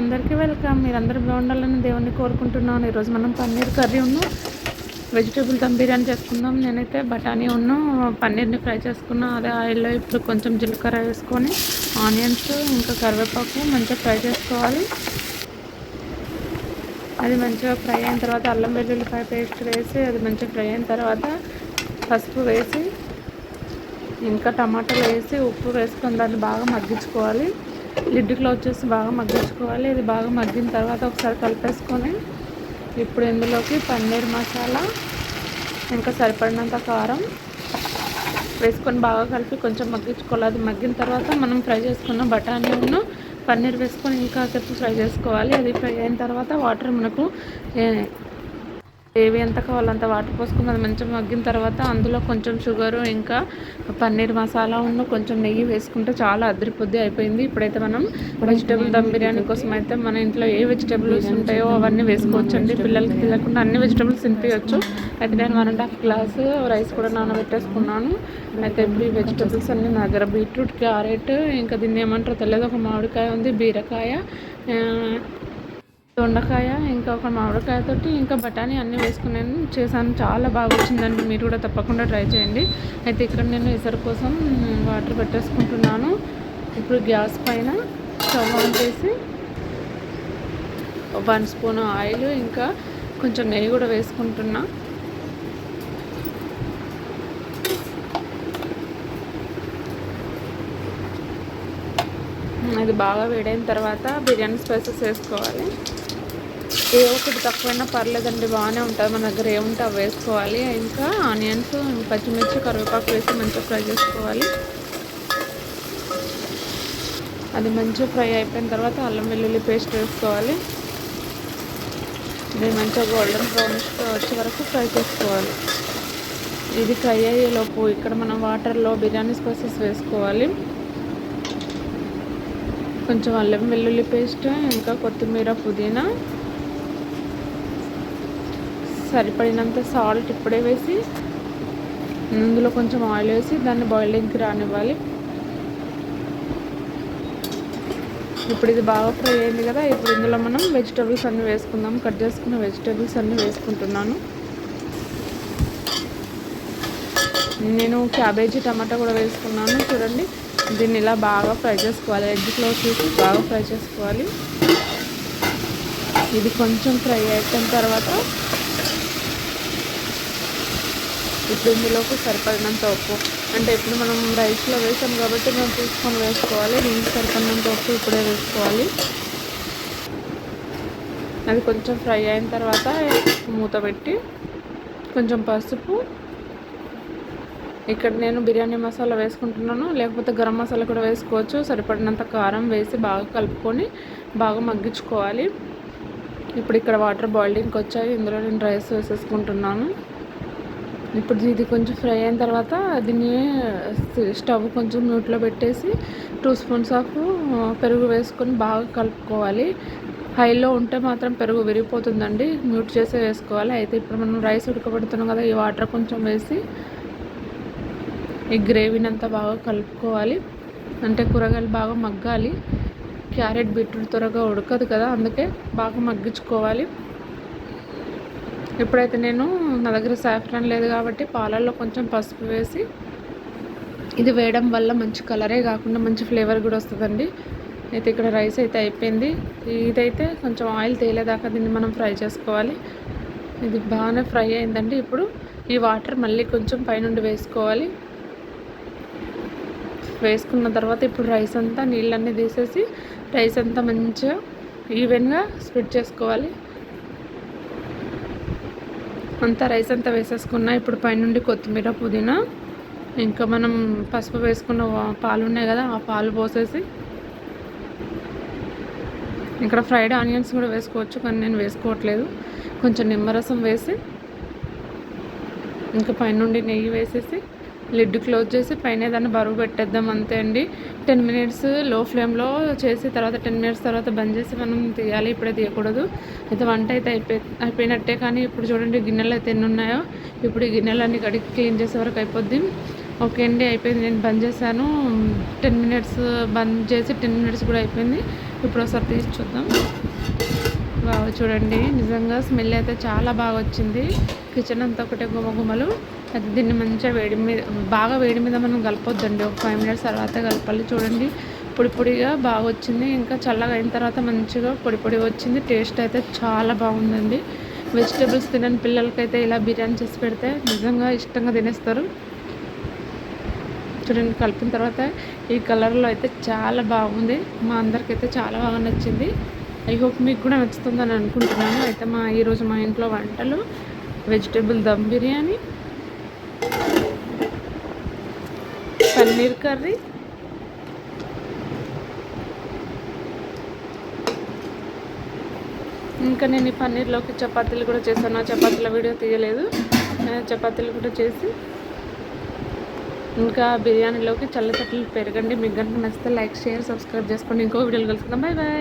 అందరికీ వెల్కమ్. మీరందరూ బాగుండాలని దేవుణ్ణి కోరుకుంటున్నాను. ఈరోజు మనం పన్నీర్ కర్రీ వెజిటేబుల్ దమ్ బిర్యానీ చేసుకుందాం. నేనైతే బఠానీ పన్నీర్ని ఫ్రై చేసుకున్నా. అదే ఆయిల్లో ఇప్పుడు కొంచెం జీలకర్ర వేసుకొని ఆనియన్స్ ఇంకా కరివేపాకు మంచిగా ఫ్రై చేసుకోవాలి. అది మంచిగా ఫ్రై అయిన తర్వాత అల్లం వెల్లుల్లిపాయ పేస్ట్ వేసి అది మంచిగా ఫ్రై అయిన తర్వాత పసుపు వేసి ఇంకా టమాటాలు వేసి ఉప్పు వేసుకొని దాన్ని బాగా మగ్గించుకోవాలి. లిడ్ క్లోజ్ చేసి బాగా మగ్గించుకోవాలి. ఇది బాగా మగ్గిన తర్వాత ఒకసారి కలిపేసుకొని ఇప్పుడు ఇందులోకి పన్నీర్ మసాలా ఇంకా సరిపడినంత కారం వేసుకొని బాగా కలిపి కొంచెం మగ్గించుకోవాలి. అది మగ్గిన తర్వాత మనం ఫ్రై చేసుకున్న బఠానీ పన్నీర్ వేసుకొని ఇంకా సేపు ఫ్రై చేసుకోవాలి. అది ఫ్రై అయిన తర్వాత వాటర్ మనకు ఏవి ఎంత కావాలంత వాటర్ పోసుకుని అది మంచిగా మగ్గిన తర్వాత అందులో కొంచెం షుగరు ఇంకా పన్నీర్ మసాలా కొంచెం నెయ్యి వేసుకుంటే చాలా అదిరిపోద్ది అయిపోయింది. ఇప్పుడైతే మనం వెజిటేబుల్ దమ్ బిర్యానీ కోసం అయితే మన ఇంట్లో ఏ వెజిటేబుల్స్ ఉంటాయో అవన్నీ వేసుకోవచ్చండి. పిల్లలకి తెలియకుండా అన్ని వెజిటేబుల్స్ తినిపించవచ్చు. అయితే నేను 1.5 గ్లాసు రైస్ కూడా నానబెట్టేసుకున్నాను. అయితే ఇప్పుడు ఈ వెజిటేబుల్స్ అన్నీ నా దగ్గర బీట్రూట్, క్యారెట్ ఇంకా దీన్ని ఏమంటారో తెలియదు, ఒక మామిడికాయ ఉంది, బీరకాయ, దొండకాయ ఇంకా ఒక మామిడికాయతోటి ఇంకా బఠానీ అన్నీ వేసుకుని చేశాను. చాలా బాగా వచ్చిందండి. మీరు కూడా తప్పకుండా ట్రై చేయండి. అయితే ఇక్కడ నేను ఎసరు కోసం వాటర్ పెట్టేసుకుంటున్నాను. ఇప్పుడు గ్యాస్ పైన స్టవ్ ఆన్ చేసి 1 స్పూన్ ఆయిల్ ఇంకా కొంచెం నెయ్యి కూడా వేసుకుంటున్నా. ఇది బాగా వేడైన తర్వాత బిర్యానీ స్పైసెస్ వేసుకోవాలి. ఏ ఒకటి తక్కువైనా పర్లేదండి, బాగానే ఉంటుంది. మన దగ్గర ఏముంటే అవి వేసుకోవాలి. ఇంకా ఆనియన్స్, పచ్చిమిర్చి, కరివేపాకు వేసి మంచిగా ఫ్రై చేసుకోవాలి. అది మంచిగా ఫ్రై అయిపోయిన తర్వాత అల్లం వెల్లుల్లి పేస్ట్ వేసుకోవాలి. ఇది మంచిగా గోల్డెన్ బ్రౌనిష్గా వచ్చే వరకు ఫ్రై చేసుకోవాలి. ఇది ఫ్రై అయ్యేలోపు ఇక్కడ మనం వాటర్లో బిర్యానీ స్పైసెస్ వేసుకోవాలి. కొంచెం అల్లం వెల్లుల్లి పేస్ట్ ఇంకా కొత్తిమీర, పుదీనా, సరిపడినంత సాల్ట్ ఇప్పుడే వేసి ఇందులో కొంచెం ఆయిల్ వేసి దాన్ని బాయిలింగ్కి రానివ్వాలి. ఇప్పుడు ఇది బాగా ఫ్రై అయింది కదా. ఇప్పుడు ఇందులో మనం వెజిటేబుల్స్ అన్నీ వేసుకుందాం. కట్ చేసుకున్న వెజిటేబుల్స్ అన్నీ వేసుకుంటున్నాను. నేను క్యాబేజీ, టమాటా కూడా వేసుకున్నాను. చూడండి, దీన్ని ఇలా బాగా ఫ్రై చేసుకోవాలి. ఎగ్ క్లోజ్ చేసి బాగా ఫ్రై చేసుకోవాలి. ఇది కొంచెం ఫ్రై అయిపోయిన తర్వాత ఇప్పుడు ఇందులోకి సరిపడినంత ఉప్పు, అంటే ఇప్పుడు మనం రైస్లో వేసాం కాబట్టి మేము చూసుకొని వేసుకోవాలి. దీనికి సరిపడినంత ఉప్పు ఇప్పుడే వేసుకోవాలి. అది కొంచెం ఫ్రై అయిన తర్వాత మూత పెట్టి కొంచెం పసుపు, ఇక్కడ నేను బిర్యానీ మసాలా వేసుకుంటున్నాను, లేకపోతే గరం మసాలా కూడా వేసుకోవచ్చు. సరిపడినంత కారం వేసి బాగా కలుపుకొని బాగా మగ్గించుకోవాలి. ఇప్పుడు ఇక్కడ వాటర్ బాయిలింగ్కి వచ్చాయి. ఇందులో నేను రైస్ వేసేసుకుంటున్నాను. ఇప్పుడు ఇది కొంచెం ఫ్రై అయిన తర్వాత దీన్ని స్టవ్ కొంచెం మ్యూట్లో పెట్టేసి 2 స్పూన్స్ ఆఫ్ పెరుగు వేసుకొని బాగా కలుపుకోవాలి. హైలో ఉంటే మాత్రం పెరుగు విరిగిపోతుందండి, మ్యూట్ చేసి వేసుకోవాలి. అయితే ఇప్పుడు మనం రైస్ ఉడకబెడుతున్నాం కదా, ఈ వాటర్ కొంచెం వేసి ఈ గ్రేవీని అంతా బాగా కలుపుకోవాలి. అంటే కూరగాయలు బాగా మగ్గాలి. క్యారెట్, బీట్రూట్ త్వరగా ఉడకదు కదా, అందుకే బాగా మగ్గించుకోవాలి. ఇప్పుడైతే నేను నా దగ్గర సాఫ్రాన్ లేదు కాబట్టి పాలల్లో కొంచెం పసుపు వేసి, ఇది వేయడం వల్ల మంచి కలరే కాకుండా మంచి ఫ్లేవర్ కూడా వస్తుందండి. అయితే ఇక్కడ రైస్ అయితే అయిపోయింది. ఇదైతే కొంచెం ఆయిల్ తేలేదాకా దీన్ని మనం ఫ్రై చేసుకోవాలి. ఇది బాగానే ఫ్రై అయిందండి. ఇప్పుడు ఈ వాటర్ మళ్ళీ కొంచెం పైనుండి వేసుకోవాలి. వేసుకున్న తర్వాత ఇప్పుడు రైస్ అంతా నీళ్ళన్నీ తీసేసి రైస్ అంతా మంచిగా ఈవెన్గా స్ప్రెడ్ చేసుకోవాలి. అంతా రైస్ అంతా వేసేసుకున్నా. ఇప్పుడు పైనుండి కొత్తిమీర, పుదీనా ఇంకా మనం పసుపు వేసుకున్న పాలు ఉన్నాయి కదా, ఆ పాలు పోసేసి ఇక్కడ ఫ్రైడ్ ఆనియన్స్ కూడా వేసుకోవచ్చు, కానీ నేను వేసుకోవట్లేదు. కొంచెం నిమ్మరసం వేసి ఇంకా పైనుండి నెయ్యి వేసేసి లిడ్ క్లోజ్ చేసి పైన దాన్ని బరువు పెట్టేద్దాం, అంతే అండి. 10 మినిట్స్ లో ఫ్లేమ్లో చేసి తర్వాత 10 మినిట్స్ తర్వాత బంద్ చేసి మనం తీయాలి. ఇప్పుడే తీయకూడదు. అయితే వంట అయితే అయిపోయినట్టే. కానీ ఇప్పుడు చూడండి గిన్నెలు అయితే ఎన్ని ఉన్నాయో. ఇప్పుడు ఈ గిన్నెలన్నీ కడిగి క్లీన్ చేసే వరకు అయిపోద్ది. ఓకే అండి, అయిపోయింది. నేను బంద్ చేశాను. 10 మినిట్స్ బంద్ చేసి 10 మినిట్స్ కూడా అయిపోయింది. ఇప్పుడు ఒకసారి తీసి చూద్దాం. బాగా చూడండి, నిజంగా స్మెల్ అయితే చాలా బాగా వచ్చింది. కిచెన్ అంతా ఒకటే గుమగుమలు. అది దీన్ని మంచిగా వేడి మీద, బాగా వేడి మీద మనం కలపొద్దండి. ఒక 5 మినిట్స్ తర్వాత కలపాలి. చూడండి పొడి పొడిగా బాగా వచ్చింది. ఇంకా చల్లగా అయిన తర్వాత మంచిగా పొడి పొడిగా వచ్చింది. టేస్ట్ అయితే చాలా బాగుందండి. వెజిటేబుల్స్ తినని పిల్లలకైతే ఇలా బిర్యానీ చేసి పెడితే నిజంగా ఇష్టంగా తినేస్తారు. చూడండి కలిపిన తర్వాత ఈ కలర్లో అయితే చాలా బాగుంది. మా అందరికైతే చాలా బాగా నచ్చింది. ఐ హోప్ మీకు కూడా నచ్చుతుందని అనుకుంటున్నాను. అయితే ఈరోజు మా ఇంట్లో వంటలు వెజిటేబుల్ దమ్ బిర్యానీ, పన్నీర్ కర్రీ, ఇంకా నేను ఈ పన్నీర్లోకి చపాతీలు కూడా చేశాను. ఆ చపాతీల వీడియో తీయలేదు. చపాతీలు కూడా చేసి, ఇంకా బిర్యానీలోకి చల్ల చట్లు పెరగండి. మీకు కనుక నచ్చితే లైక్, షేర్, సబ్స్క్రైబ్ చేసుకోండి. ఇంకో వీడియోలు కలుసుకుందాం. Bye bye.